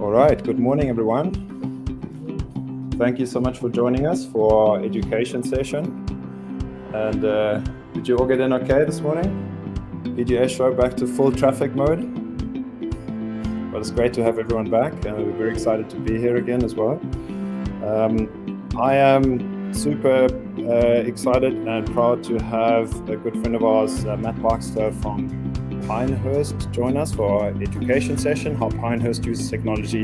All right, good morning, everyone. Thank you so much for joining us for our education session. And did you all get in okay this morning? PGA show back to full traffic mode. But it's great to have everyone back, and we're very excited to be here again as well. I am super excited and proud to have a good friend of ours, Matt Barksdale from Pinehurst, join us for our education session, how Pinehurst uses technology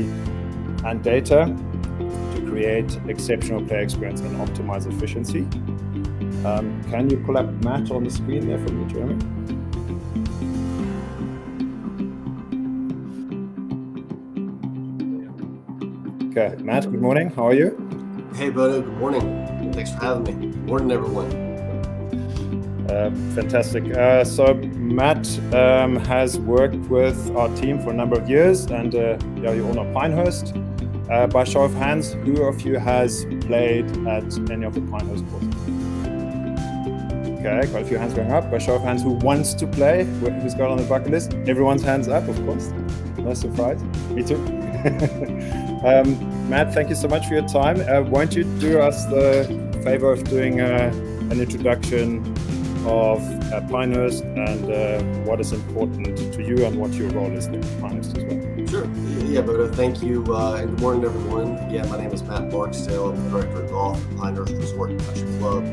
and data to create exceptional player experience and optimize efficiency. Can you pull up Matt on the screen there for me, Jeremy? Okay, Matt, good morning. How are you? Hey, Bodo, good morning. Thanks for having me. Good morning, everyone. Fantastic. So Matt has worked with our team for a number of years, and you all know Pinehurst. By show of hands, who of you has played at any of the Pinehurst courses? Okay, quite a few hands going up. By show of hands, who wants to play? Who's got on the bucket list? Everyone's hands up, of course. No surprise. Me too. Matt, thank you so much for your time. Won't you do us the favor of doing an introduction of Pinehurst and what is important to you and what your role is there at Pinehurst as well? Sure. Yeah, Bodo, thank you. And good morning, everyone. Again, my name is Matt Barksdale. I'm the Director of Golf at Pinehurst Resort and Country Club.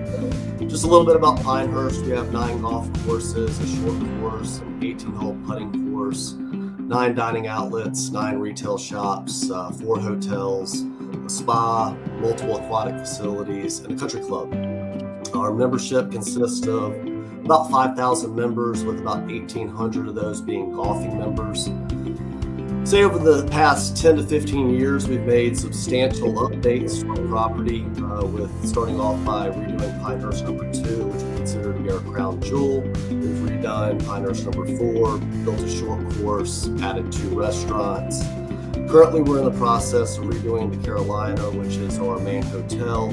Just a little bit about Pinehurst. We have 9 golf courses, a short course, an 18-hole putting course, 9 dining outlets, 9 retail shops, 4 hotels, a spa, multiple aquatic facilities, and a country club. Our membership consists of about 5,000 members, with about 1,800 of those being golfing members. Say over the past 10 to 15 years, we've made substantial updates to our property, with starting off by redoing Pinehurst number 2, which we consider to be our crown jewel. We've redone Pinehurst number 4, built a short course, added 2 restaurants. Currently, we're in the process of redoing the Carolina, which is our main hotel,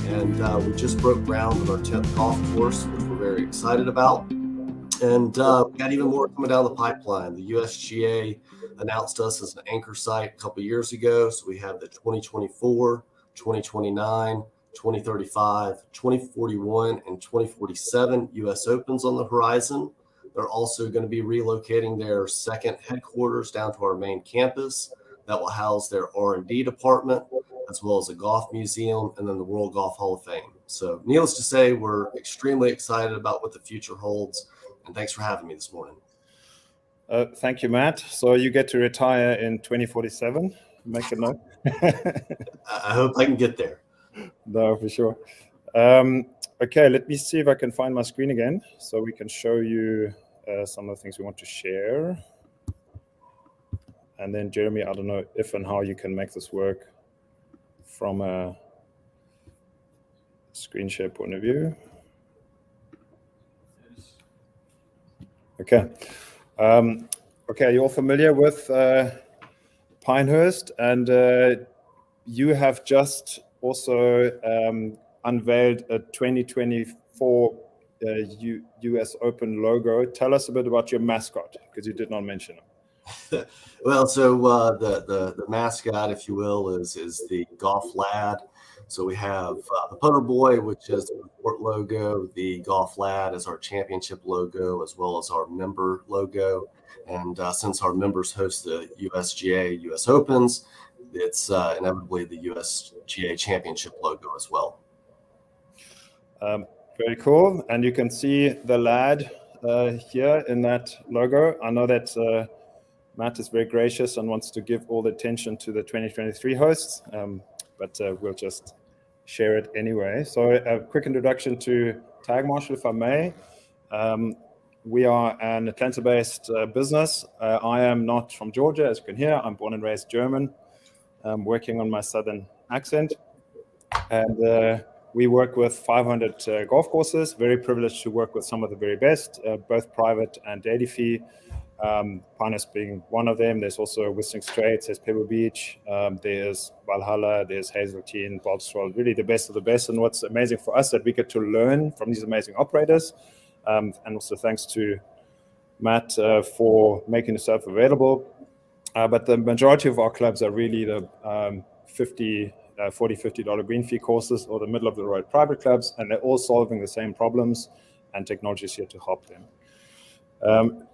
and we just broke ground on our 10th golf course, which we're very excited about. And we got even more coming down the pipeline. The USGA announced us as an anchor site a couple years ago, so we have the 2024, 2029, 2035, 2041, and 2047 US Opens on the horizon. They're also going to be relocating their second headquarters down to our main campus that will house their R&D department, as well as a golf museum, and then the World Golf Hall of Fame. So needless to say, we're extremely excited about what the future holds, and thanks for having me this morning. Thank you, Matt. So you get to retire in 2047, make a note. I hope I can get there. No, for sure. Okay, let me see if I can find my screen again so we can show you some of the things we want to share. And then, Jeremy, I don't know if and how you can make this work from a screen share point of view. Okay. Okay, you're all familiar with Pinehurst, and you have just also unveiled a 2024 US Open logo. Tell us a bit about your mascot, because you did not mention it. Well, so the mascot, if you will, is the golf lad. So we have the putter boy, which is the report logo. The golf lad is our championship logo, as well as our member logo. And since our members host the USGA US Opens, it's inevitably the USGA championship logo as well. Very cool. And you can see the lad here in that logo. I know that Matt is very gracious and wants to give all the attention to the 2023 hosts, but we'll just share it anyway. So a quick introduction to Tagmarshal, if I may. We are an Atlanta-based business. I am not from Georgia, as you can hear. I'm born and raised German. I'm working on my southern accent. And we work with 500 golf courses. Very privileged to work with some of the very best, both private and daily fee. Pinehurst being one of them. There's also Whistling Straits, there's Pebble Beach, there's Valhalla, there's Hazeltine, Bobswell, really the best of the best. And what's amazing for us that we get to learn from these amazing operators. And also thanks to Matt for making himself available. But the majority of our clubs are really the $40-$50 green fee courses or the middle of the road private clubs, and they're all solving the same problems, and technology is here to help them.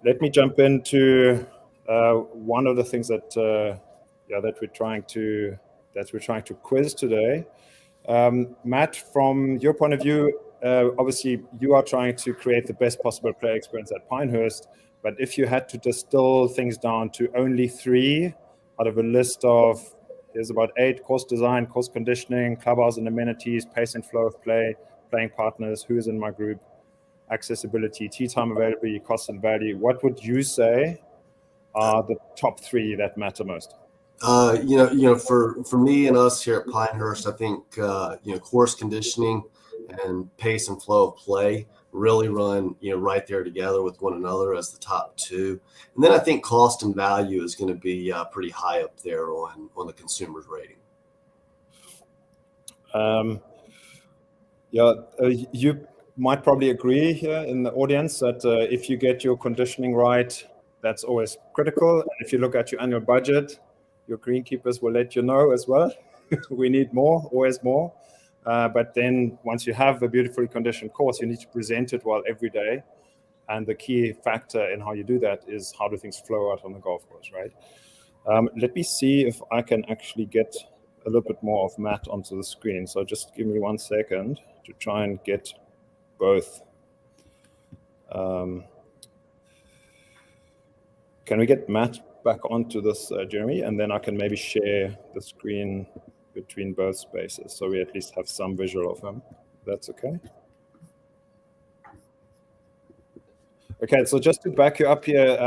Let me jump into one of the things that we're trying to quiz today. Matt, from your point of view, obviously you are trying to create the best possible player experience at Pinehurst, but if you had to distill things down to only 3 out of a list of, there's about 8: course design, course conditioning, clubhouse and amenities, pace and flow of play, playing partners, who is in my group, accessibility, tee time availability, cost and value, what would you say are the top 3 that matter most? For me and us here at Pinehurst, I think course conditioning and pace and flow of play really run right there together with one another as the top 2, and then I think cost and value is going to be pretty high up there on the consumer's rating. You might probably agree here in the audience that if you get your conditioning right, that's always critical. And if you look at your annual budget, your greenkeepers will let you know as well. We need more, always more. But then once you have a beautifully conditioned course, you need to present it well every day. And the key factor in how you do that is how do things flow out on the golf course, right? Let me see if I can actually get a little bit more of Matt onto the screen. So just give me 1 second to try and get both. Can we get Matt back onto this, Jeremy? And then I can maybe share the screen between both spaces so we at least have some visual of him. That's okay. Okay, so just to back you up here,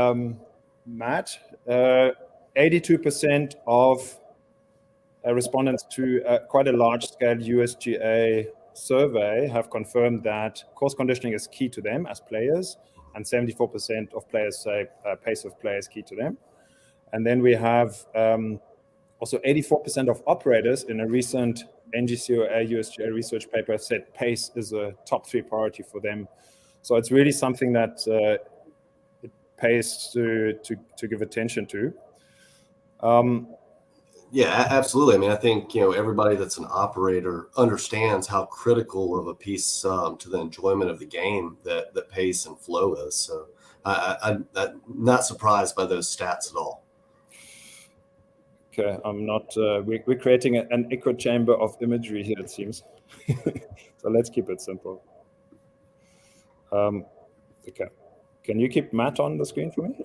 Matt, 82% of respondents to quite a large-scale USGA survey have confirmed that course conditioning is key to them as players, and 74% of players say pace of play is key to them. And then we have also 84% of operators in a recent NGCOA USGA research paper said pace is a top 3 priority for them. So it's really something that it pays to give attention to. Yeah, absolutely. I mean, I think, everybody that's an operator understands how critical of a piece to the enjoyment of the game that pace and flow is. So I'm not surprised by those stats at all. Okay, I'm not, we're creating an echo chamber of imagery here, it seems. So let's keep it simple. Okay, can you keep Matt on the screen for me?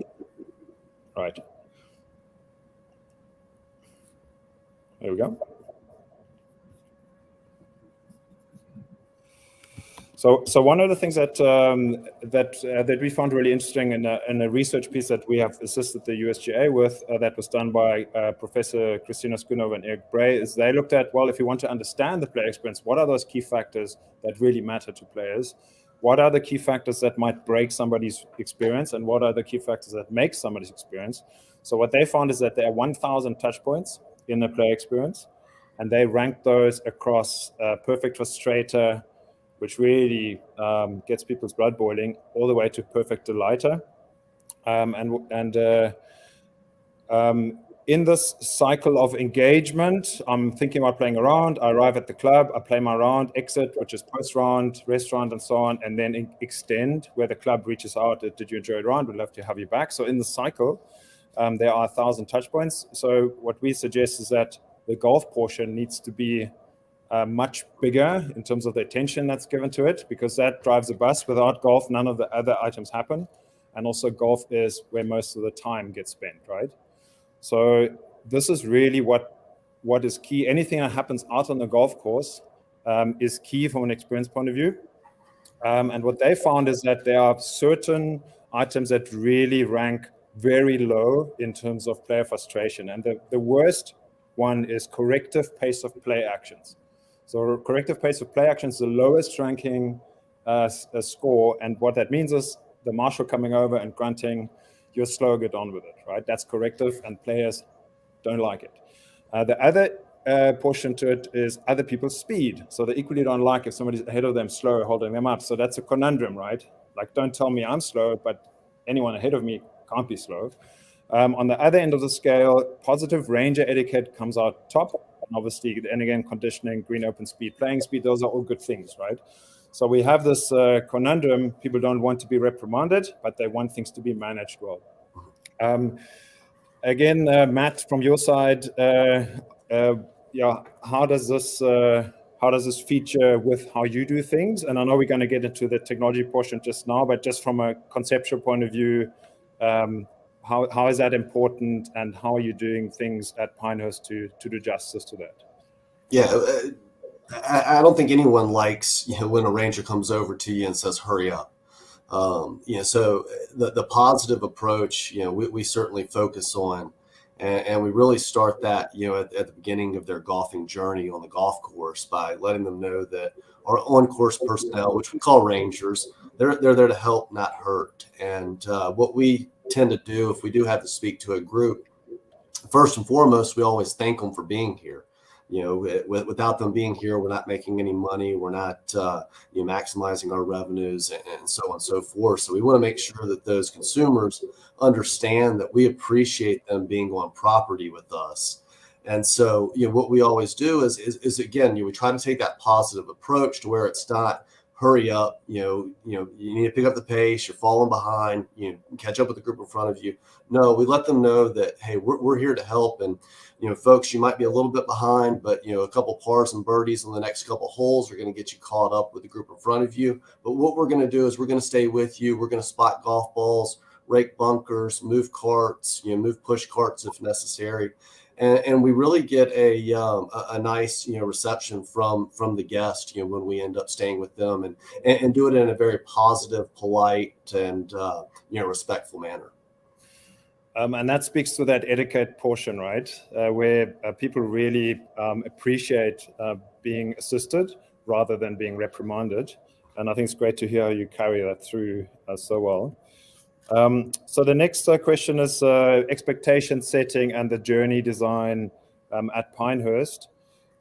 Right. There we go. So one of the things that that we found really interesting in a research piece that we have assisted the USGA with, that was done by Professor Christina Skunova and Eric Bray, is they looked at, well, if you want to understand the player experience, what are those key factors that really matter to players? What are the key factors that might break somebody's experience, and what are the key factors that make somebody's experience? So what they found is that there are 1,000 touch points in the player experience, and they ranked those across perfect frustrator, which really gets people's blood boiling, all the way to perfect delighter. In this cycle of engagement, I'm thinking about playing a round, I arrive at the club, I play my round, exit, which is post-round, restaurant, and so on, and then extend, where the club reaches out, did you enjoy the round? We'd love to have you back. So in the cycle, there are 1,000 touch points. So what we suggest is that the golf portion needs to be much bigger in terms of the attention that's given to it, because that drives the bus. Without golf, none of the other items happen. And also golf is where most of the time gets spent, right? So this is really what is key. Anything that happens out on the golf course is key from an experience point of view. And what they found is that there are certain items that really rank very low in terms of player frustration. And the worst one is corrective pace of play actions. So corrective pace of play actions is the lowest ranking score. And what that means is the marshal coming over and grunting, you're slow, get on with it, right? That's corrective, and players don't like it. The other portion to it is other people's speed. So they equally don't like if somebody's ahead of them slow, holding them up. So that's a conundrum, right? Like, don't tell me I'm slow, but anyone ahead of me can't be slow. On the other end of the scale, positive ranger etiquette comes out top. And obviously, and again, conditioning, green open speed, playing speed, those are all good things, right? So we have this conundrum. People don't want to be reprimanded, but they want things to be managed well. Again, Matt, from your side, how does this feature with how you do things? And I know we're going to get into the technology portion just now, but just from a conceptual point of view, how is that important, and how are you doing things at Pinehurst to do justice to that? Yeah, I don't think anyone likes when a ranger comes over to you and says, "Hurry up." So the positive approach, we certainly focus on, and we really start that, at the beginning of their golfing journey on the golf course by letting them know that our on-course personnel, which we call rangers, they're there to help, not hurt. And what we tend to do, if we do have to speak to a group, first and foremost, we always thank them for being here. Without them being here, we're not making any money. We're not maximizing our revenues and so on and so forth. So we want to make sure that those consumers understand that we appreciate them being on property with us. And so, what we always do is again, we try to take that positive approach to where it's not hurry up, you need to pick up the pace, you're falling behind, catch up with the group in front of you. No, we let them know that, hey, we're here to help. And, folks, you might be a little bit behind, but, a couple pars and birdies on the next couple holes are going to get you caught up with the group in front of you. But what we're going to do is we're going to stay with you. We're going to spot golf balls, rake bunkers, move carts, move push carts if necessary. And we really get a nice reception from the guest when we end up staying with them, and do it in a very positive, polite, and respectful manner. And that speaks to that etiquette portion, right? Where people really appreciate being assisted rather than being reprimanded. And I think it's great to hear how you carry that through so well. So the next question is expectation setting and the journey design at Pinehurst.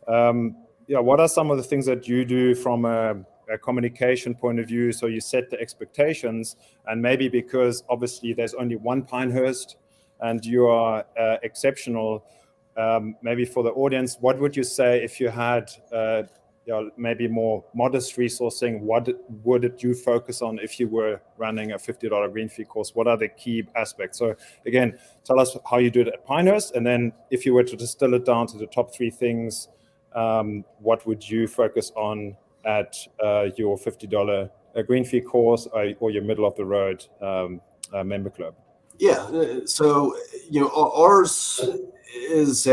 What are some of the things that you do from a communication point of view? So you set the expectations, and maybe because obviously there's only one Pinehurst and you are exceptional, maybe for the audience, what would you say if you had maybe more modest resourcing? What would you focus on if you were running a $50 green fee course? What are the key aspects? So again, tell us how you do it at Pinehurst, and then if you were to distill it down to the top three things, what would you focus on at your $50 green fee course or your middle of the road member club? Yeah, so ours is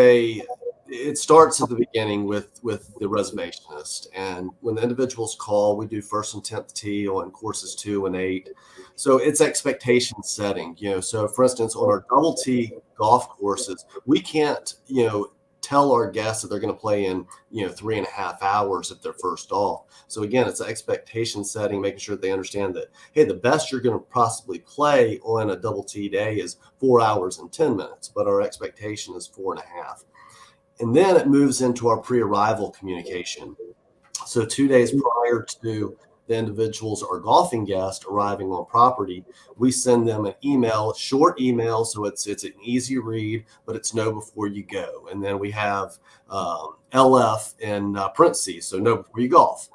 it starts at the beginning with the reservationist, and when the individuals call, we do first and 10th tee on courses 2 and 8. So it's expectation setting. So for instance, on our double tee golf courses, we can't tell our guests that they're going to play in 3.5 hours if they're first off. So again, it's an expectation setting, making sure that they understand that, hey, the best you're going to possibly play on a double tee day is 4 hours and 10 minutes, but our expectation is 4.5. And then it moves into our pre-arrival communication. So 2 days prior to the individuals or golfing guest arriving on property, we send them an email, short email, so it's an easy read, but it's know before you go. And then we have LF in parentheses, so know before you golf.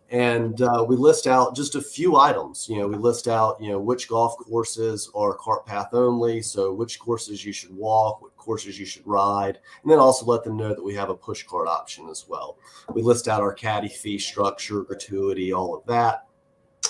And we list out just a few items. We list out, which golf courses are cart path only, so which courses you should walk, what courses you should ride, and then also let them know that we have a push cart option as well. We list out our caddy fee structure, gratuity, all of that.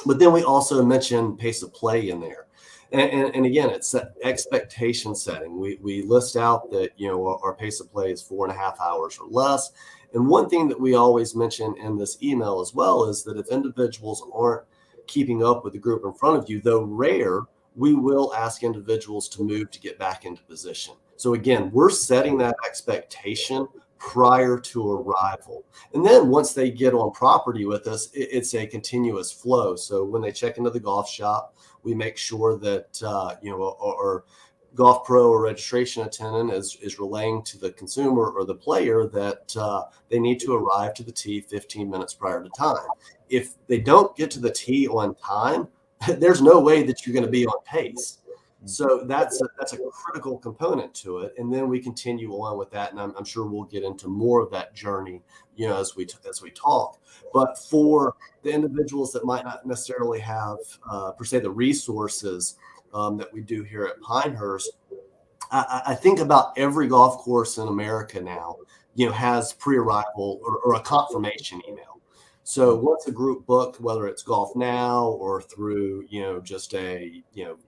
But then we also mention pace of play in there. And again, it's that expectation setting. We list out that, our pace of play is 4.5 hours or less. And one thing that we always mention in this email as well is that if individuals aren't keeping up with the group in front of you, though rare, we will ask individuals to move to get back into position. So again, we're setting that expectation prior to arrival. And then once they get on property with us, it's a continuous flow. So when they check into the golf shop, we make sure that, our golf pro or registration attendant is relaying to the consumer or the player that they need to arrive to the tee 15 minutes prior to time. If they don't get to the tee on time, there's no way that you're going to be on pace. So that's a critical component to it. And then we continue on with that, and I'm sure we'll get into more of that journey, as we talk. But for the individuals that might not necessarily have per se the resources that we do here at Pinehurst, I think about every golf course in America now, has pre-arrival or a confirmation email. So once a group booked, whether it's Golf Now or through, just a,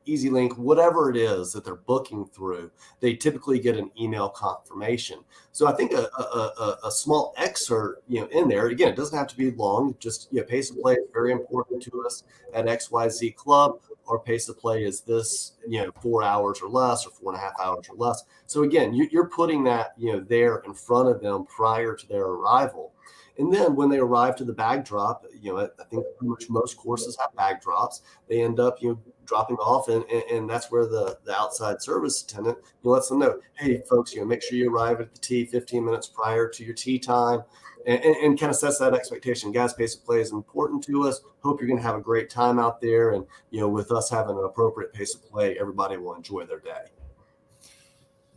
Easy Link, whatever it is that they're booking through, they typically get an email confirmation. So I think a small excerpt, in there, again, it doesn't have to be long, just, pace of play is very important to us at XYZ Club. Our pace of play is this, 4 hours or less, or 4.5 hours or less. So again, you're putting that, there in front of them prior to their arrival. And then when they arrive to the bag drop, I think pretty much most courses have bag drops. They end up, dropping off, and that's where the outside service attendant lets them know, hey, folks, make sure you arrive at the tee 15 minutes prior to your tee time, and kind of sets that expectation. Guys, pace of play is important to us. Hope you're going to have a great time out there, and with us having an appropriate pace of play, everybody will enjoy their day.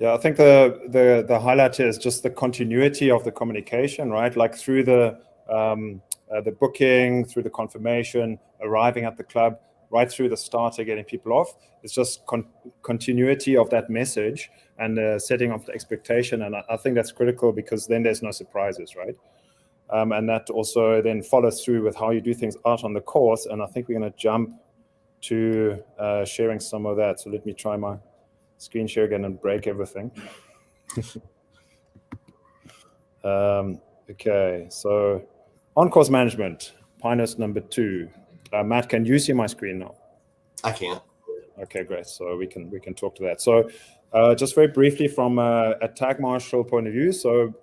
Yeah, I think the highlight here is just the continuity of the communication, right? Like through the booking, through the confirmation, arriving at the club, right through the starter, getting people off. It's just continuity of that message and setting of the expectation. And I think that's critical, because then there's no surprises, right? And that also then follows through with how you do things out on the course. And I think we're going to jump to sharing some of that. So let me try my screen share again and break everything. Okay, so on-course management, Pinehurst number 2. Matt, can you see my screen now? I can. Okay, great. So we can talk to that. So just very briefly from a Tagmarshal point of view. So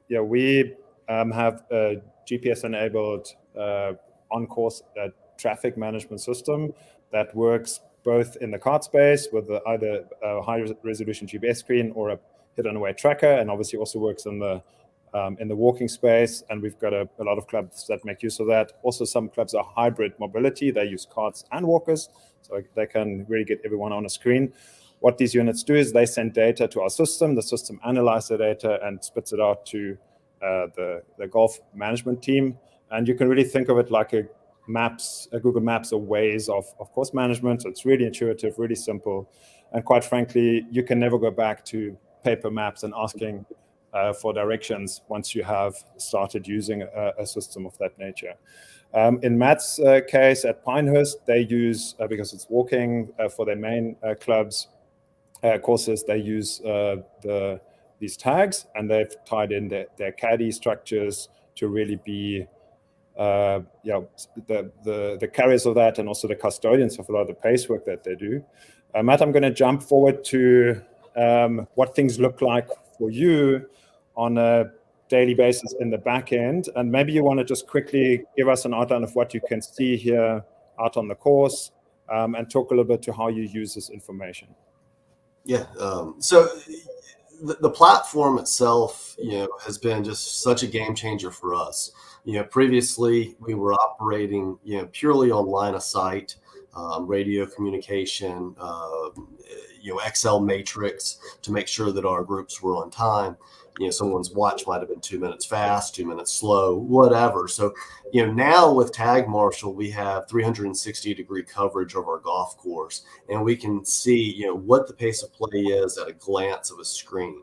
yeah, we have a GPS-enabled on-course traffic management system that works both in the cart space with either a high-resolution GPS screen or a hit-on-away tracker, and obviously also works in the walking space. And we've got a lot of clubs that make use of that. Also, some clubs are hybrid mobility. They use carts and walkers, so they can really get everyone on a screen. What these units do is they send data to our system. The system analyzes the data and spits it out to the golf management team. And you can really think of it like a Google Maps or Waze of course management. So it's really intuitive, really simple. And quite frankly, you can never go back to paper maps and asking for directions once you have started using a system of that nature. In Matt's case at Pinehurst, they use, because it's walking for their main clubs courses, they use these tags, and they've tied in their caddy structures to really be the carriers of that, and also the custodians of a lot of the pace work that they do. Matt, I'm going to jump forward to what things look like for you on a daily basis in the back end, and maybe you want to just quickly give us an outline of what you can see here out on the course, and talk a little bit to how you use this information. Yeah. So the platform itself, has been just such a game changer for us. Previously we were operating, purely on line of sight, radio communication, Excel matrix to make sure that our groups were on time. Someone's watch might have been 2 minutes fast, 2 minutes slow, whatever. So, now with Tagmarshal, we have 360-degree coverage of our golf course, and we can see, what the pace of play is at a glance of a screen.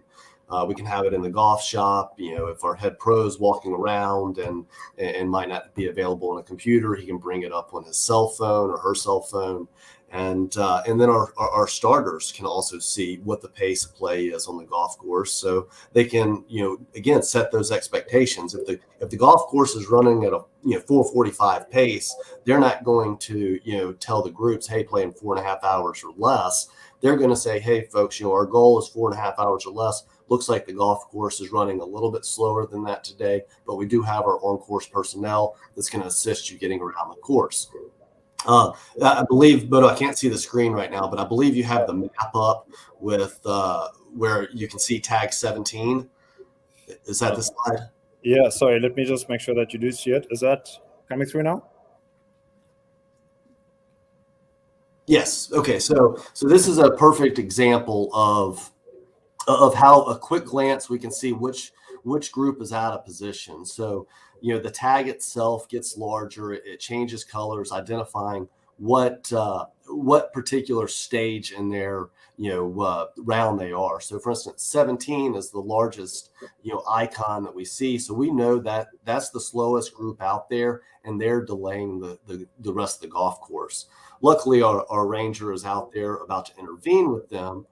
We can have it in the golf shop. If our head pro is walking around and might not be available on a computer, he can bring it up on his cell phone or her cell phone. And then our starters can also see what the pace of play is on the golf course, so they can, again, set those expectations. If the golf course is running at a 4:45 pace, they're not going to tell the groups, hey, playing 4.5 hours or less. They're going to say, hey, folks, our goal is 4.5 hours or less. Looks like the golf course is running a little bit slower than that today, but we do have our on-course personnel that's going to assist you getting around the course. I believe, Bodo, I can't see the screen right now, but I believe you have the map up with where you can see tag 17. Is that the slide? Yeah, sorry, let me just make sure that you do see it. Is that coming through now? Yes. Okay. So this is a perfect example of how a quick glance we can see which group is out of position. So the tag itself gets larger, it changes colors, identifying what particular stage in their round they are. So for instance, 17 is the largest icon that we see, so we know that that's the slowest group out there, and they're delaying the rest of the golf course. Luckily, our ranger is out there about to intervene with them.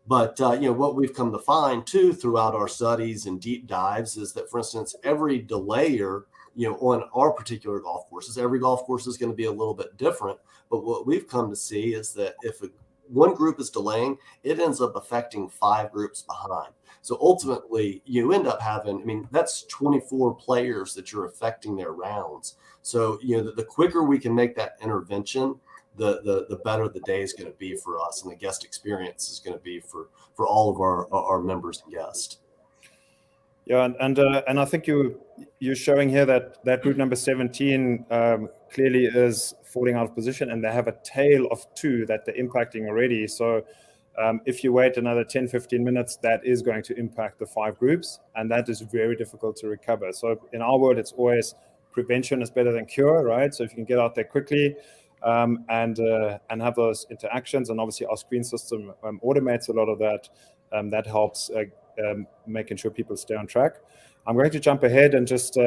But what we've come to find too throughout our studies and deep dives is that, for instance, every delayer, on our particular golf courses, every golf course is going to be a little bit different. But what we've come to see is that if one group is delaying, it ends up affecting 5 groups behind. So ultimately, you end up having, that's 24 players that you're affecting their rounds. So, the quicker we can make that intervention, the better the day is going to be for us, and the guest experience is going to be for all of our members and guests. Yeah, and I think you're showing here that group number 17 clearly is falling out of position, and they have a tail of 2 that they're impacting already. So if you wait another 10-15 minutes, that is going to impact the 5 groups, and that is very difficult to recover. So in our world, it's always prevention is better than cure, right? So if you can get out there quickly and have those interactions, and obviously our screen system automates a lot of that, that helps making sure people stay on track. I'm going to jump ahead, and just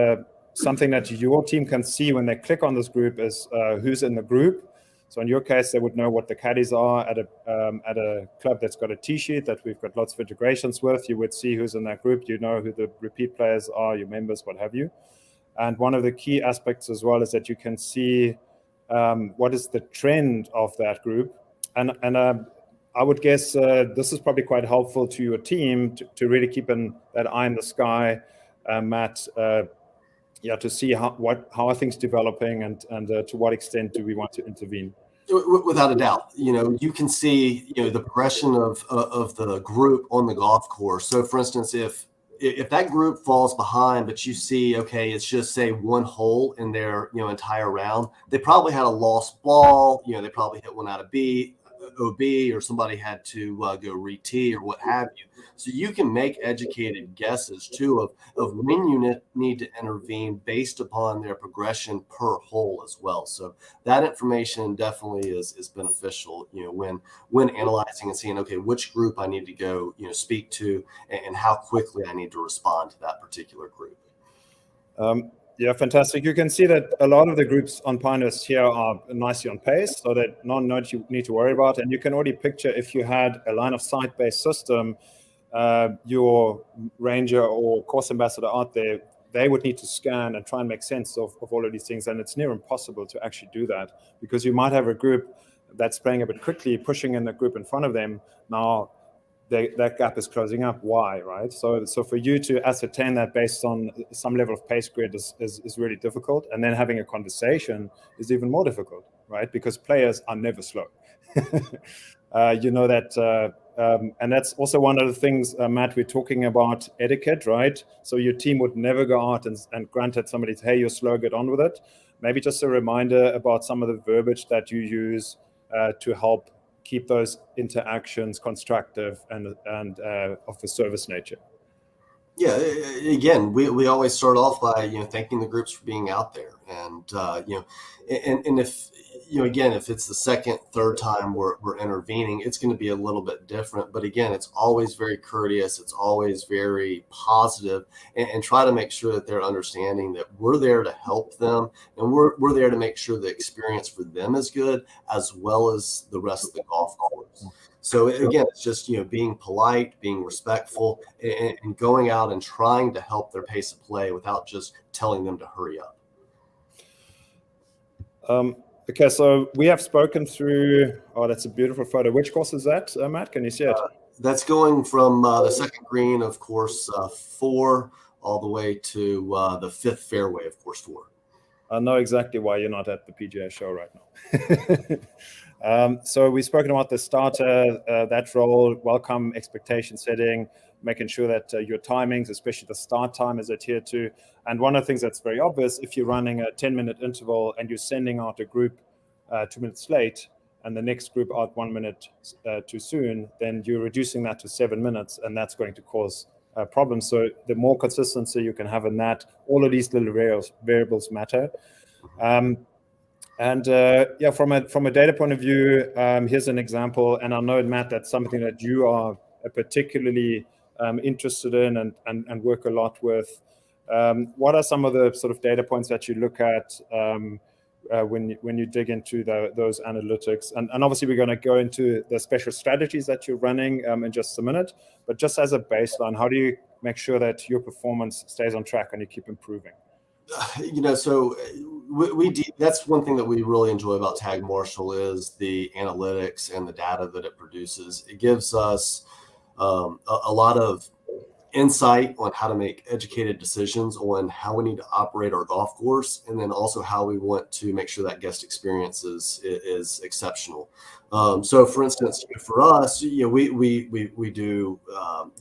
something that your team can see when they click on this group is who's in the group. So in your case, they would know what the caddies are at a club that's got a tee sheet that we've got lots of integrations with. You would see who's in that group. You know who the repeat players are, your members, what have you. And one of the key aspects as well is that you can see what is the trend of that group. And I would guess this is probably quite helpful to your team to really keep that eye in the sky, Matt, to see how are things developing, and to what extent do we want to intervene. Without a doubt, you can see the progression of the group on the golf course. So for instance, if that group falls behind, but you see, okay, it's just say 1 hole in their entire round, they probably had a lost ball, they probably hit one out of OB, or somebody had to go re-tee or what have you. So you can make educated guesses too of when you need to intervene based upon their progression per hole as well. So that information definitely is beneficial, when analyzing and seeing, okay, which group I need to go, speak to, and how quickly I need to respond to that particular group. Yeah, fantastic. You can see that a lot of the groups on Pinehurst here are nicely on pace, so that not you need to worry about. And you can already picture, if you had a line of sight based system, your ranger or course ambassador out there, they would need to scan and try and make sense of all of these things. And it's near impossible to actually do that, because you might have a group that's playing a bit quickly, pushing in the group in front of them. Now, that gap is closing up. Why, right? So for you to ascertain that based on some level of pace grid is really difficult. And then having a conversation is even more difficult, right? Because players are never slow. That, and that's also one of the things, Matt, we're talking about etiquette, right? So your team would never go out and grunt at somebody, hey, you're slow, get on with it. Maybe just a reminder about some of the verbiage that you use to help keep those interactions constructive and of a service nature. Yeah, again, we always start off by thanking the groups for being out there, and and if again, if it's the second, third time we're intervening, it's going to be a little bit different. But again, it's always very courteous, it's always very positive, and try to make sure that they're understanding that we're there to help them, and we're there to make sure the experience for them is good, as well as the rest of the golf course. So again, it's just being polite, being respectful, and going out and trying to help their pace of play without just telling them to hurry up. Okay, so we have spoken through. Oh, that's a beautiful photo. Which course is that, Matt? Can you see it? That's going from the second green of course 4 all the way to the 5th fairway of course 4. I know exactly why you're not at the PGA show right now. So we've spoken about the starter, that role, welcome expectation setting, making sure that your timings, especially the start time, is adhered to. And one of the things that's very obvious, if you're running a 10-minute interval and you're sending out a group 2 minutes late, and the next group out 1 minute too soon, then you're reducing that to 7 minutes, and that's going to cause problems. So the more consistency you can have in that, all of these little variables matter. From a data point of view, here's an example, and I know, Matt, that's something that you are particularly interested in and work a lot with. What are some of the sort of data points that you look at when you dig into those analytics? And obviously, we're going to go into the special strategies that you're running in just a minute. But just as a baseline, how do you make sure that your performance stays on track and you keep improving? So that's one thing that we really enjoy about Tagmarshal is the analytics and the data that it produces. It gives us a lot of insight on how to make educated decisions on how we need to operate our golf course, and then also how we want to make sure that guest experience is exceptional. So, for instance, for us, we do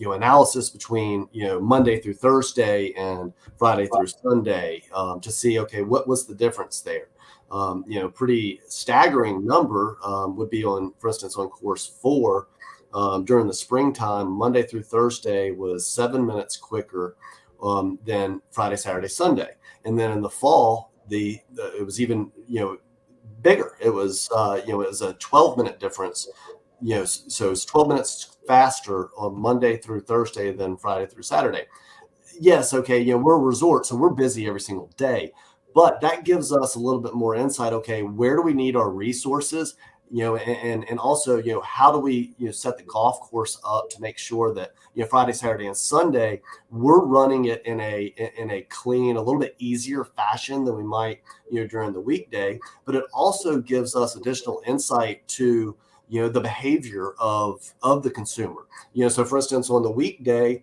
analysis between Monday through Thursday and Friday through Sunday to see, okay, what was the difference there. Pretty staggering number would be for instance, on course 4. During the springtime, Monday through Thursday was 7 minutes quicker than Friday, Saturday, Sunday. And then in the fall, it was even bigger. It was it was a 12-minute difference. So it's 12 minutes faster on Monday through Thursday than Friday through Saturday. Yes, okay, we're a resort, so we're busy every single day, but that gives us a little bit more insight. Okay, where do we need our resources? And also, how do we, set the golf course up to make sure that, Friday, Saturday, and Sunday, we're running it in a clean, a little bit easier fashion than we might, during the weekday. But it also gives us additional insight to, the behavior of the consumer. So for instance, on the weekday,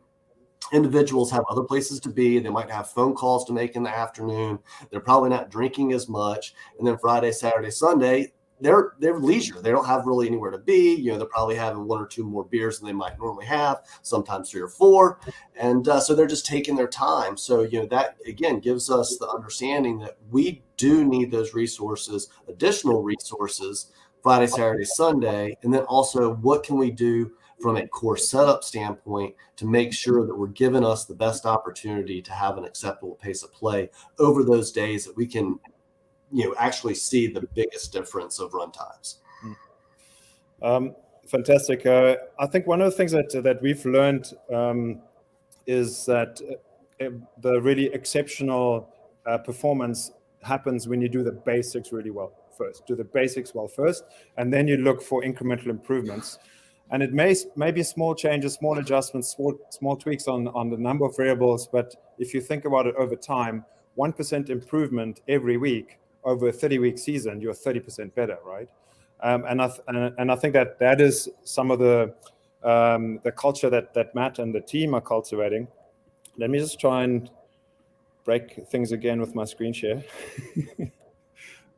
individuals have other places to be. They might have phone calls to make in the afternoon. They're probably not drinking as much. And then Friday, Saturday, Sunday, they're leisure. They don't have really anywhere to be. They're probably having 1 or 2 more beers than they might normally have, sometimes 3 or 4. And so they're just taking their time. So, that again gives us the understanding that we do need those resources, additional resources, Friday, Saturday, Sunday. And then also, what can we do from a course setup standpoint to make sure that we're giving us the best opportunity to have an acceptable pace of play over those days that we can actually see the biggest difference of run times. Fantastic. I think one of the things that we've learned is that the really exceptional performance happens when you do the basics really well first. Do the basics well first, and then you look for incremental improvements. And it may be small changes, small adjustments, small tweaks on the number of variables. But if you think about it over time, 1% improvement every week over a 30-week season, you're 30% better, right? And I think that is some of the culture that Matt and the team are cultivating. Let me just try and break things again with my screen share.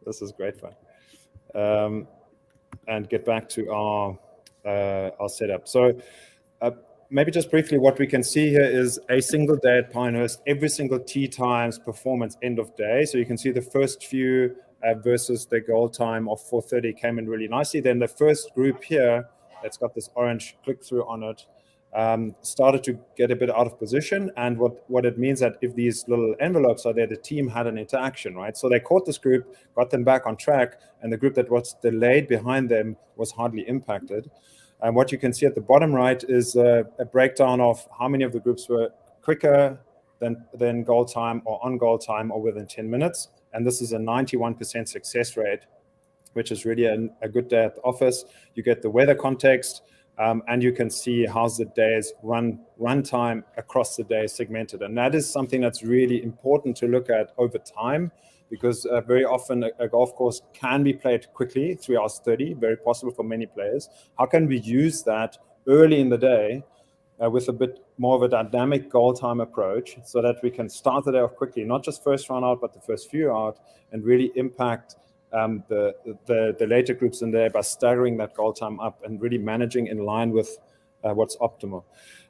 This is great fun. And get back to our setup. So maybe just briefly, what we can see here is a single day at Pinehurst, every single tee times performance end of day. So you can see the first few versus the goal time of 4:30 came in really nicely. Then the first group here that's got this orange click-through on it started to get a bit out of position. And what it means that if these little envelopes are there, the team had an interaction, right? So they caught this group, got them back on track, and the group that was delayed behind them was hardly impacted. And what you can see at the bottom right is a breakdown of how many of the groups were quicker than goal time or on goal time or within 10 minutes. And this is a 91% success rate, which is really a good day at the office. You get the weather context, and you can see how's the day's run time across the day segmented. And that is something that's really important to look at over time, because very often a golf course can be played quickly, 3 hours 30, very possible for many players. How can we use that early in the day with a bit more of a dynamic goal time approach so that we can start the day off quickly, not just first run out, but the first few out, and really impact the later groups in there by staggering that goal time up and really managing in line with what's optimal.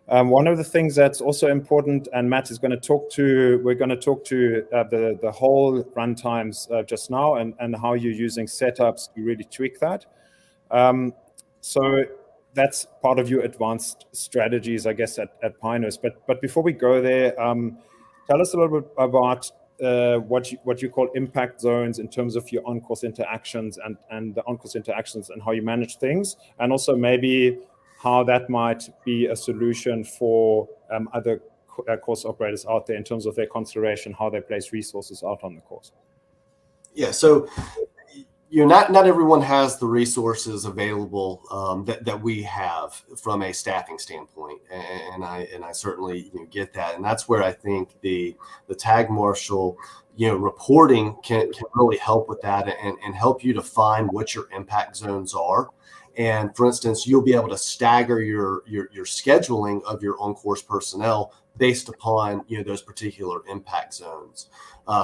One of the things that's also important, and Matt is going to talk to, we're going to talk to the whole run times just now, and how you're using setups to really tweak that. So that's part of your advanced strategies, I guess, at Pinehurst. But before we go there, tell us a little bit about what you call impact zones in terms of your on-course interactions and the on-course interactions and how you manage things, and also maybe how that might be a solution for other course operators out there in terms of their consideration, how they place resources out on the course. Yeah, so not everyone has the resources available that we have from a staffing standpoint, and I certainly get that, and that's where I think the Tagmarshal reporting can really help with that and help you define what your impact zones are. And for instance, you'll be able to stagger your scheduling of your on-course personnel based upon those particular impact zones.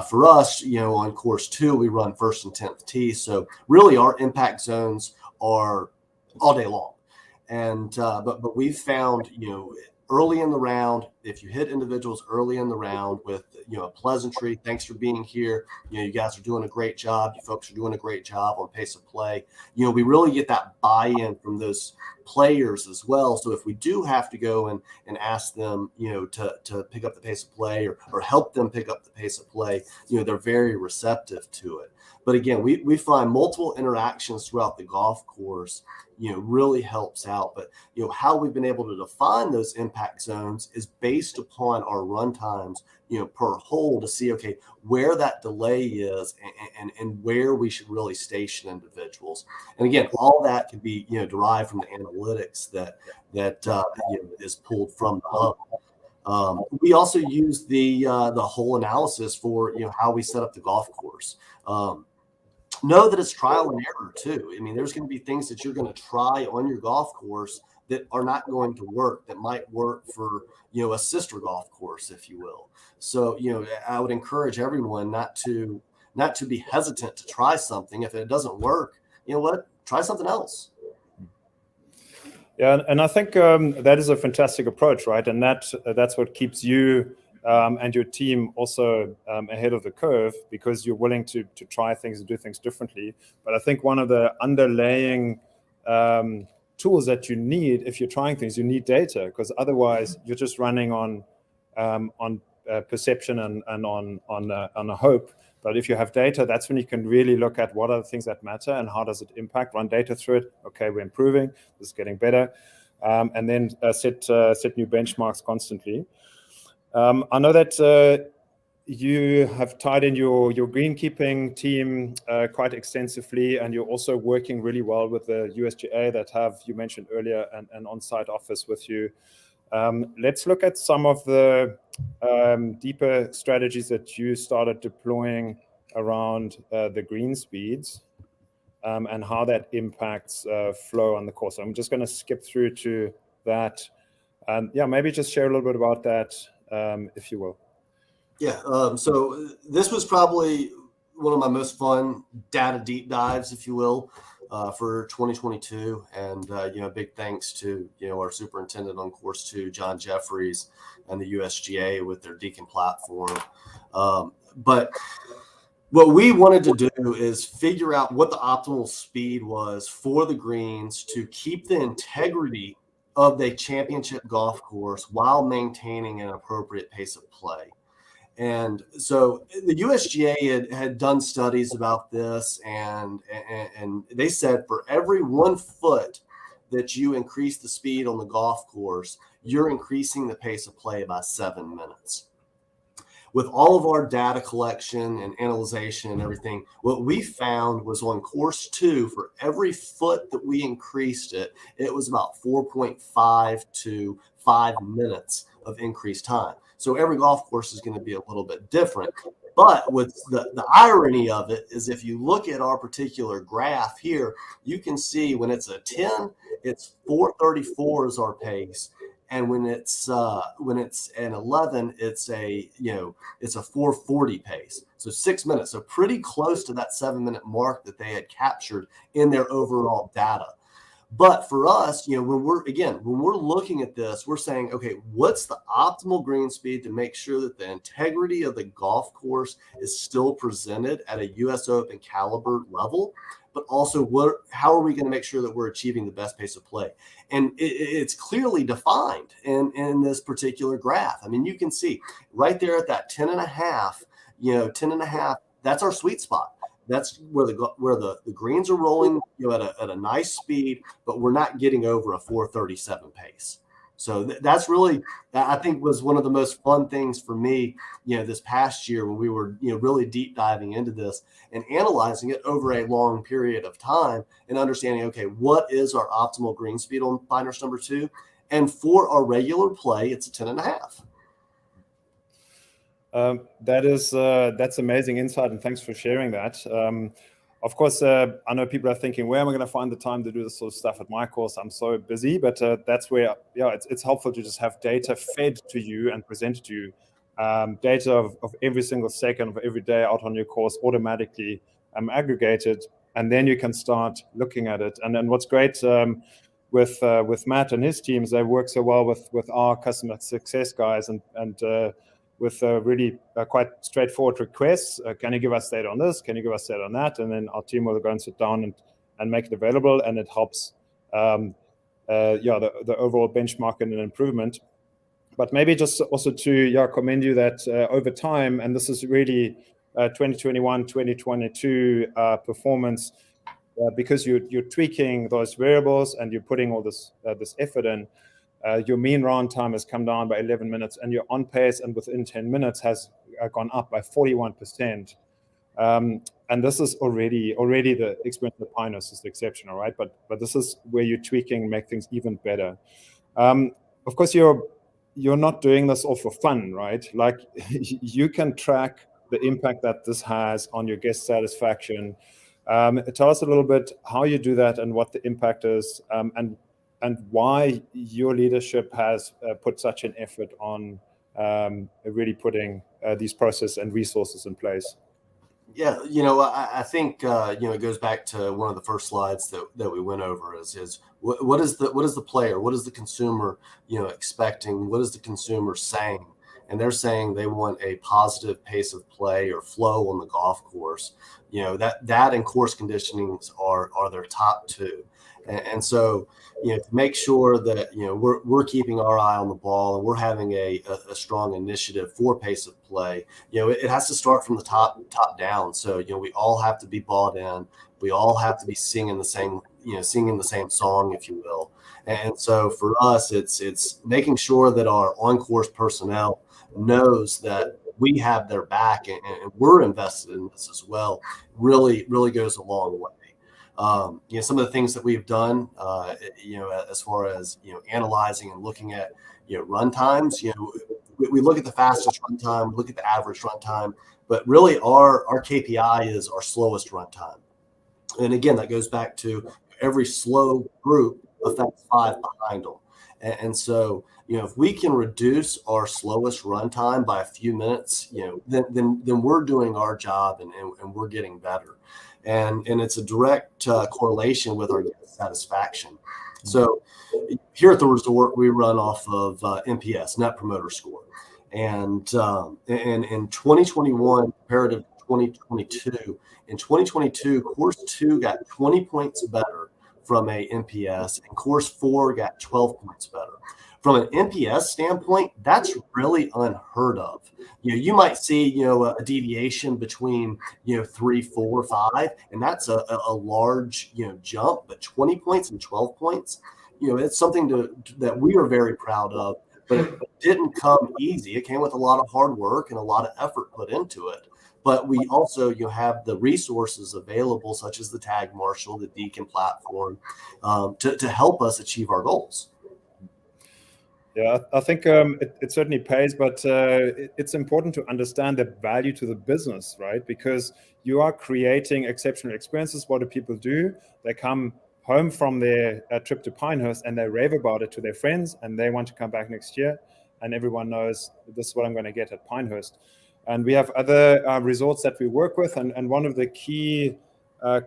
For us, on course 2, we run 1st and 10th tee, so really our impact zones are all day long. And but we've found early in the round, if you hit individuals early in the round with a pleasantry, thanks for being here, you guys are doing a great job, you folks are doing a great job on pace of play, we really get that buy-in from those players as well. So if we do have to go and ask them to pick up the pace of play or help them pick up the pace of play, they're very receptive to it. But again, we find multiple interactions throughout the golf course really helps out. But how we've been able to define those impact zones is based upon our run times per hole to see where that delay is and where we should really station individuals. And again, all that can be derived from the analytics that is pulled from the hub. We also use the hole analysis for how we set up the golf course. Know that it's trial and error too. I mean, there's going to be things that you're going to try on your golf course that are not going to work, that might work for a sister golf course, if you will. So I would encourage everyone not to be hesitant to try something. If it doesn't work, try something else. Yeah, and I think that is a fantastic approach, right? And that's what keeps you and your team also ahead of the curve, because you're willing to try things and do things differently. But I think one of the underlying tools that you need if you're trying things, you need data, because otherwise you're just running on perception and on a hope. But if you have data, that's when you can really look at what are the things that matter and how does it impact. Run data through it. Okay, we're improving. This is getting better, and then set new benchmarks constantly. I know that you have tied in your greenkeeping team quite extensively, and you're also working really well with the USGA that have, you mentioned earlier, an on-site office with you. Let's look at some of the deeper strategies that you started deploying around the green speeds and how that impacts flow on the course. I'm just going to skip through to that. Maybe just share a little bit about that, if you will. Yeah, so this was probably one of my most fun data deep dives, if you will, for 2022. And, big thanks to, our superintendent on course 2, John Jeffries, and the USGA with their Deacon platform. But what we wanted to do is figure out what the optimal speed was for the greens to keep the integrity of the championship golf course while maintaining an appropriate pace of play. And so the USGA had done studies about this, and they said for every 1 foot that you increase the speed on the golf course, you're increasing the pace of play by 7 minutes. With all of our data collection and analyzation and everything, what we found was on course 2, for every foot that we increased it, it was about 4.5 to 5 minutes of increased time. So every golf course is going to be a little bit different. But with the irony of it is, if you look at our particular graph here, you can see when it's a 10, it's 434 is our pace. And when it's an 11, it's a 440 pace. So 6 minutes. So pretty close to that 7 minute mark that they had captured in their overall data. But for us, when we're looking at this, we're saying, okay, what's the optimal green speed to make sure that the integrity of the golf course is still presented at a US Open caliber level, but also how are we going to make sure that we're achieving the best pace of play? And it's clearly defined in this particular graph. I mean, you can see right there at that 10.5, 10.5, that's our sweet spot. That's where the greens are rolling, at a nice speed, but we're not getting over a 4:37 pace. So that's really, I think, was one of the most fun things for me, this past year when we were, really deep diving into this and analyzing it over a long period of time and understanding, okay, what is our optimal green speed on Pinehurst number 2? And for our regular play, it's a 10.5. That's amazing insight, and thanks for sharing that. Of course, I know people are thinking, where am I going to find the time to do this sort of stuff at my course? I'm so busy, but that's where, it's helpful to just have data fed to you and presented to you, data of every single second of every day out on your course automatically aggregated, and then you can start looking at it. And then what's great with Matt and his teams, they work so well with our customer success guys and with really quite straightforward requests. Can you give us data on this? Can you give us data on that? And then our team will go and sit down and make it available, and it helps the overall benchmark and an improvement. But maybe just also to commend you that over time, and this is really 2021, 2022 performance, because you're tweaking those variables and you're putting all this effort in. Your mean round time has come down by 11 minutes, and your on pace and within 10 minutes has gone up by 41%. And this is already the experience of Pinehurst is exceptional, right? But this is where you're tweaking and make things even better. Of course, you're not doing this all for fun, right? Like you can track the impact that this has on your guest satisfaction. Tell us a little bit how you do that and what the impact is, and why your leadership has put such an effort on really putting these processes and resources in place. Yeah, I think it goes back to one of the first slides that we went over is what is the player, what is the consumer expecting, what is the consumer saying, and they're saying they want a positive pace of play or flow on the golf course. That and course conditionings are their top two. And so, to make sure that, we're keeping our eye on the ball and we're having a strong initiative for pace of play, it has to start from the top down. So, we all have to be bought in. We all have to be singing the same song, if you will. And so for us, it's making sure that our on-course personnel knows that we have their back and we're invested in this as well. Really, really goes a long way. Some of the things that we've done, as far as, analyzing and looking at, run times, we look at the fastest run time, look at the average run time, but really our KPI is our slowest run time. And again, that goes back to every slow group affects 5 behind them. And so, if we can reduce our slowest run time by a few minutes, then we're doing our job and we're getting better. And it's a direct correlation with our guest satisfaction. So here at the resort, we run off of NPS, Net Promoter Score. And in 2021 compared to 2022, in 2022, Course 2 got 20 points better from a NPS, and Course 4 got 12 points better. From an NPS standpoint, that's really unheard of. You might see, a deviation between, 3, 4, 5, and that's a large, jump. But 20 points and 12 points, it's something that we are very proud of. But it didn't come easy. It came with a lot of hard work and a lot of effort put into it. But we also, have the resources available, such as the Tagmarshal, the Deacon platform, to help us achieve our goals. Yeah, I think it certainly pays, but it's important to understand the value to the business, right? Because you are creating exceptional experiences. What do people do? They come home from their trip to Pinehurst and they rave about it to their friends, and they want to come back next year. And everyone knows this is what I'm going to get at Pinehurst. And we have other resorts that we work with, and one of the key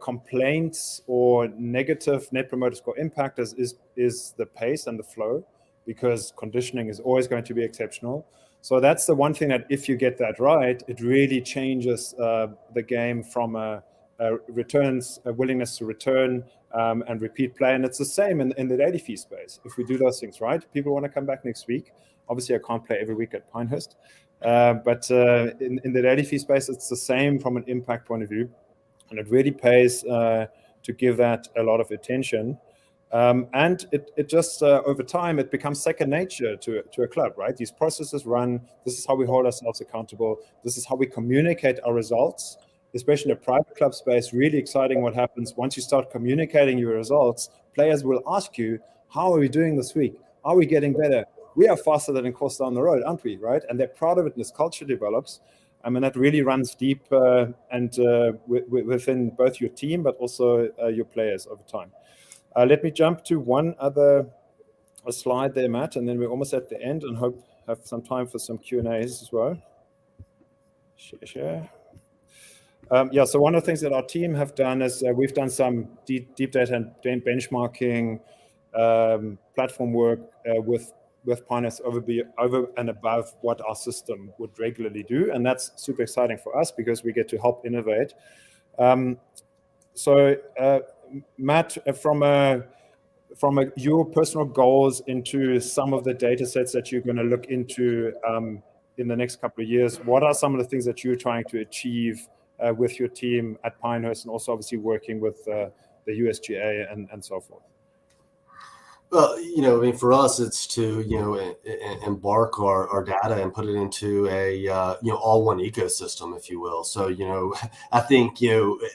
complaints or negative Net Promoter Score impact is the pace and the flow, because conditioning is always going to be exceptional. So that's the one thing that if you get that right, it really changes the game from a returns, willingness to return, and repeat play. And it's the same in the daily fee space. If we do those things right, people want to come back next week. Obviously, I can't play every week at Pinehurst, but in the daily fee space, it's the same from an impact point of view. And it really pays to give that a lot of attention. And it just, over time, it becomes second nature to a club, right? These processes run. This is how we hold ourselves accountable. This is how we communicate our results, especially in a private club space. Really exciting what happens once you start communicating your results. Players will ask you, how are we doing this week? Are we getting better? We are faster than in course down the road, aren't we, right? And they're proud of it, and this culture develops. I mean, that really runs deep and within both your team, but also your players over time. Let me jump to one other slide there, Matt, and then we're almost at the end and hope have some time for some Q&As as well. Share. Yeah, so one of the things that our team have done is we've done some deep data and benchmarking platform work with Pinehurst over and above what our system would regularly do. And that's super exciting for us because we get to help innovate. So Matt, from your personal goals into some of the data sets that you're going to look into in the next couple of years, what are some of the things that you're trying to achieve with your team at Pinehurst, and also obviously working with the USGA and so forth? Well, I mean, for us, it's to, embark our data and put it into a, all one ecosystem, if you will. So, I think,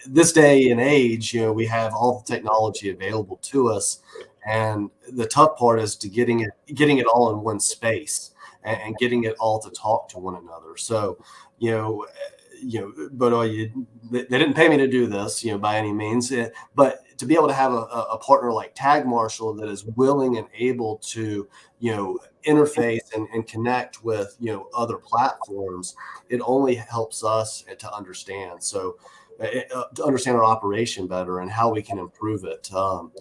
this day and age, we have all the technology available to us. And the tough part is to getting it all in one space and getting it all to talk to one another. So, but they didn't pay me to do this, by any means. But to be able to have a partner like Tagmarshal that is willing and able to, interface and connect with, other platforms, it only helps us to understand. So to understand our operation better and how we can improve it,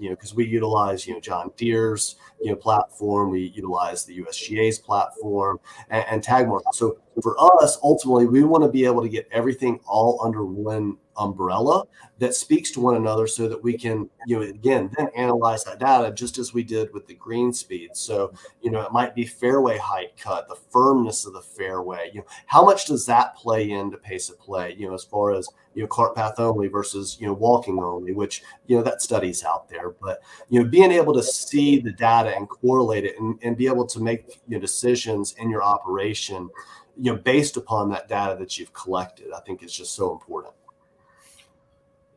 because we utilize, John Deere's, platform, we utilize the USGA's platform and Tagmarshal. So for us, ultimately, we want to be able to get everything all under one umbrella that speaks to one another so that we can, again, then analyze that data just as we did with the green speed. So, it might be fairway height cut, the firmness of the fairway, how much does that play into pace of play, as far as, cart path only versus, walking only, which, that study's out there. But, being able to see the data and correlate it and be able to make decisions in your operation, based upon that data that you've collected, I think is just so important.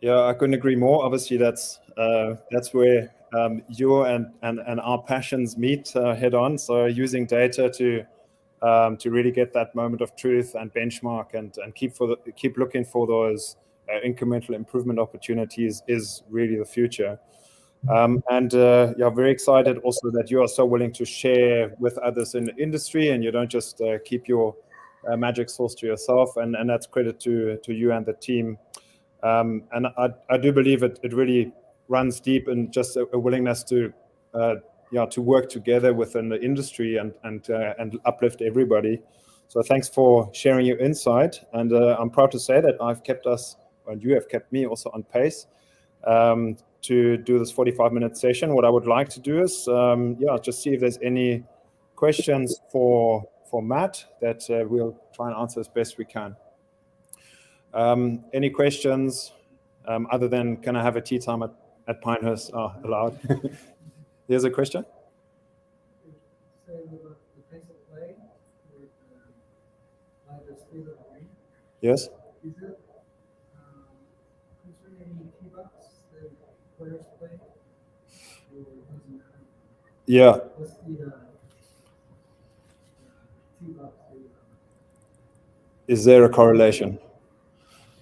Yeah, I couldn't agree more. Obviously, that's where your and our passions meet head on. So using data to really get that moment of truth and benchmark and keep looking for those incremental improvement opportunities is really the future. Very excited also that you are so willing to share with others in the industry, and you don't just keep your magic sauce to yourself. And that's credit to you and the team. And I do believe it really runs deep in just a willingness to work together within the industry and uplift everybody. So thanks for sharing your insight. And I'm proud to say that I've kept us, and you have kept me also on pace to do this 45-minute session. What I would like to do is just see if there's any questions for Matt that we'll try and answer as best we can. Any questions other than can I have a tea time at Pinehurst allowed? Here's a question. Yes. Is it concerning any tee box that players play? Or doesn't matter? Yeah. What's the tee box? Is there a correlation?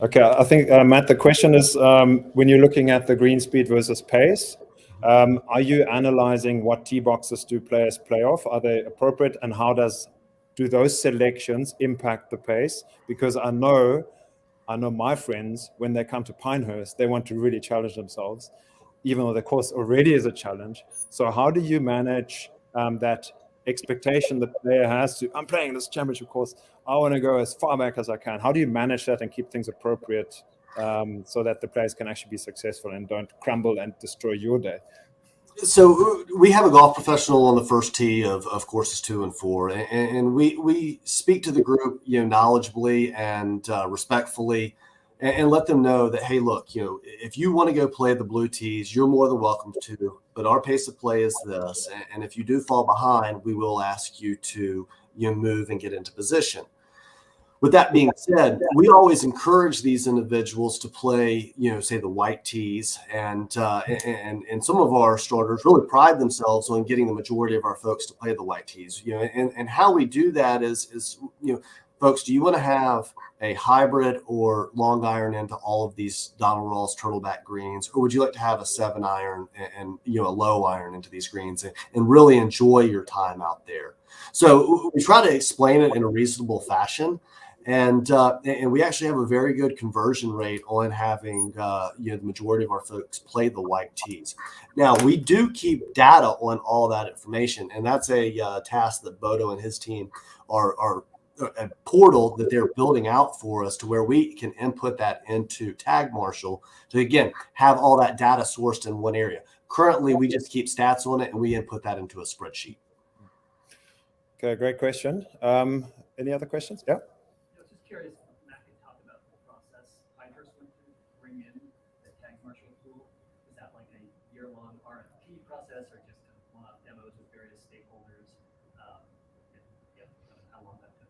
Okay, I think, Matt, the question is, when you're looking at the green speed versus pace, are you analyzing what tee boxes do players play off? Are they appropriate? And how do those selections impact the pace? Because I know my friends, when they come to Pinehurst, they want to really challenge themselves, even though the course already is a challenge. So how do you manage that expectation the player has to, I'm playing this championship course, I want to go as far back as I can. How do you manage that and keep things appropriate so that the players can actually be successful and don't crumble and destroy your day. So we have a golf professional on the first tee of courses 2 and 4, and we speak to the group, knowledgeably and respectfully, and let them know that, hey, look, if you want to go play the blue tees, you're more than welcome to, but our pace of play is this, and if you do fall behind, we will ask you to move and get into position. With that being said, we always encourage these individuals to play, say the white tees, and some of our starters really pride themselves on getting the majority of our folks to play the white tees. And how we do that is folks, do you want to have a hybrid or long iron into all of these Donald Ross turtleback greens, or would you like to have a 7-iron and a low iron into these greens and really enjoy your time out there? So we try to explain it in a reasonable fashion. And we actually have a very good conversion rate on having the majority of our folks play the white tees. Now, we do keep data on all that information, and that's a task that Bodo and his team are a portal that they're building out for us, to where we can input that into Tagmarshal to, again, have all that data sourced in one area. Currently, we just keep stats on it, and we input that into a spreadsheet. Okay, great question. Any other questions? Yeah. Curious, Matt can talk about the process Pinehurst went to bring in the Tagmarshal tool. Is that like a year-long RFP process, or just one-off demos with various stakeholders? How long that took,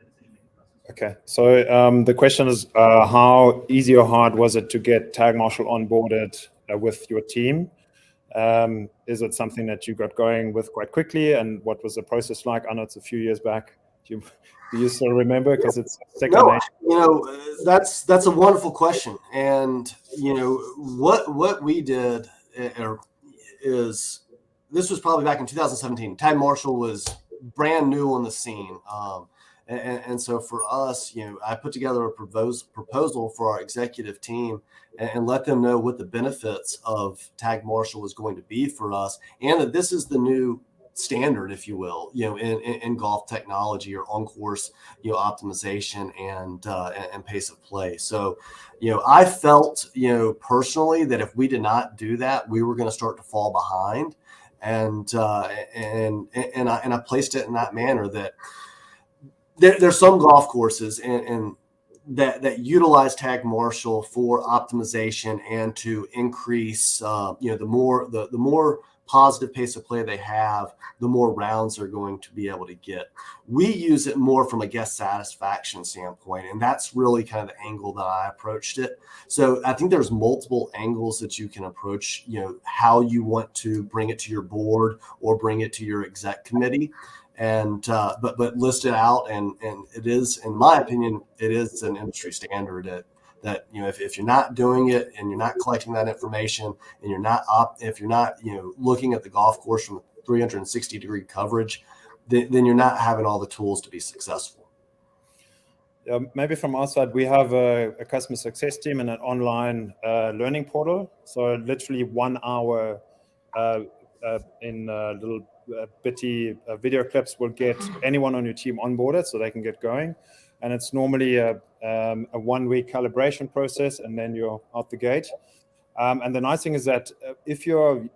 the decision-making process? Okay, so the question is, how easy or hard was it to get Tagmarshal onboarded with your team? Is it something that you got going with quite quickly, and what was the process like? I know it's a few years back. Do you still remember? Because it's second nation. That's a wonderful question. And what we did is, this was probably back in 2017. Tagmarshal was brand new on the scene, and so for us, I put together a proposal for our executive team and let them know what the benefits of Tagmarshal was going to be for us, and that this is the new standard, if you will, in golf technology, or on course, optimization and pace of play. So, I felt, personally, that if we did not do that, we were going to start to fall behind, and I placed it in that manner that there's some golf courses and that utilize Tagmarshal for optimization and to increase, the more positive pace of play they have, the more rounds they're going to be able to get. We use it more from a guest satisfaction standpoint, and that's really kind of the angle that I approached it. So I think there's multiple angles that you can approach, how you want to bring it to your board or bring it to your exec committee. And but list it out, and it is, in my opinion, it is an industry standard that if you're not doing it and you're not collecting that information, and if you're not looking at the golf course from 360-degree coverage, then you're not having all the tools to be successful. Maybe from our side, we have a customer success team and an online learning portal. So literally 1 hour in little bitty video clips will get anyone on your team onboarded so they can get going. And it's normally a 1-week calibration process, and then you're out the gate. And the nice thing is that if you're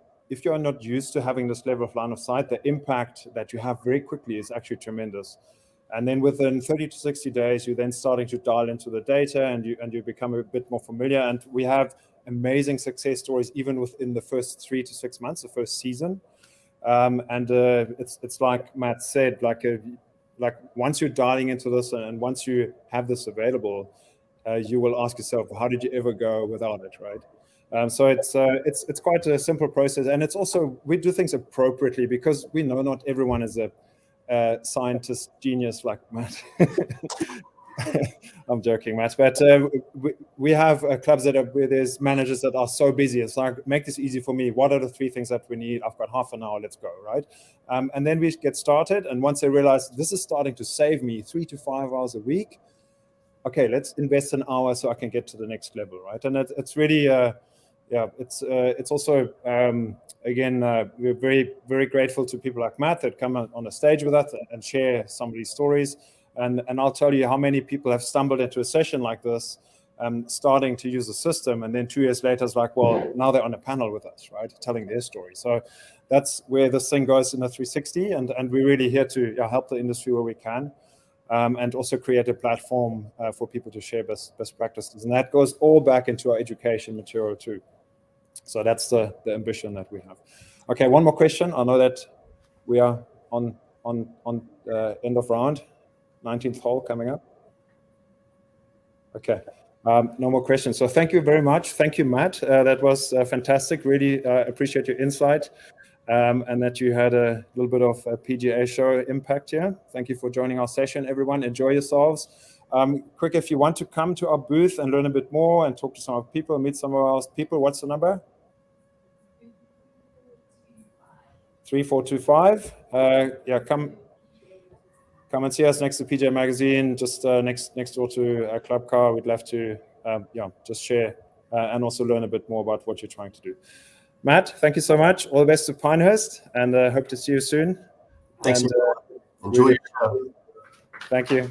not used to having this level of line of sight, the impact that you have very quickly is actually tremendous. And then within 30 to 60 days, you're then starting to dial into the data, and you become a bit more familiar. And we have amazing success stories even within the first 3 to 6 months, the first season. And it's like Matt said, like once you're dialing into this and once you have this available, you will ask yourself, how did you ever go without it, right? So it's quite a simple process, and it's also, we do things appropriately because we know not everyone is a scientist genius like Matt. I'm joking, Matt, but we have clubs where there's managers that are so busy. It's like, make this easy for me. What are the 3 things that we need? I've got half an hour, let's go, right? And then we get started, and once they realize this is starting to save me 3 to 5 hours a week, okay, let's invest an hour so I can get to the next level, right? And it's really, it's also, again, we're very, very grateful to people like Matt that come on a stage with us and share some of these stories. And I'll tell you how many people have stumbled into a session like this starting to use the system, and then 2 years later it's like, well, now they're on a panel with us, right, telling their story. So that's where this thing goes in a 360, and we're really here to help the industry where we can, and also create a platform for people to share best practices, and that goes all back into our education material too. So that's the ambition that we have. Okay, one more question. I know that we are on end of round, 19th hole coming up. Okay, no more questions. So thank you very much. Thank you, Matt. That was fantastic. Really appreciate your insight, and that you had a little bit of a PGA show impact here. Thank you for joining our session, everyone. Enjoy yourselves. Quick, if you want to come to our booth and learn a bit more and talk to some of people, meet some of our people, what's the number? 3425. Yeah, come and see us next to PJ Magazine, just next door to Club Car. We'd love to just share and also learn a bit more about what you're trying to do. Matt, thank you so much. All the best to Pinehurst, and hope to see you soon. Thanks. Enjoy your show. Thank you.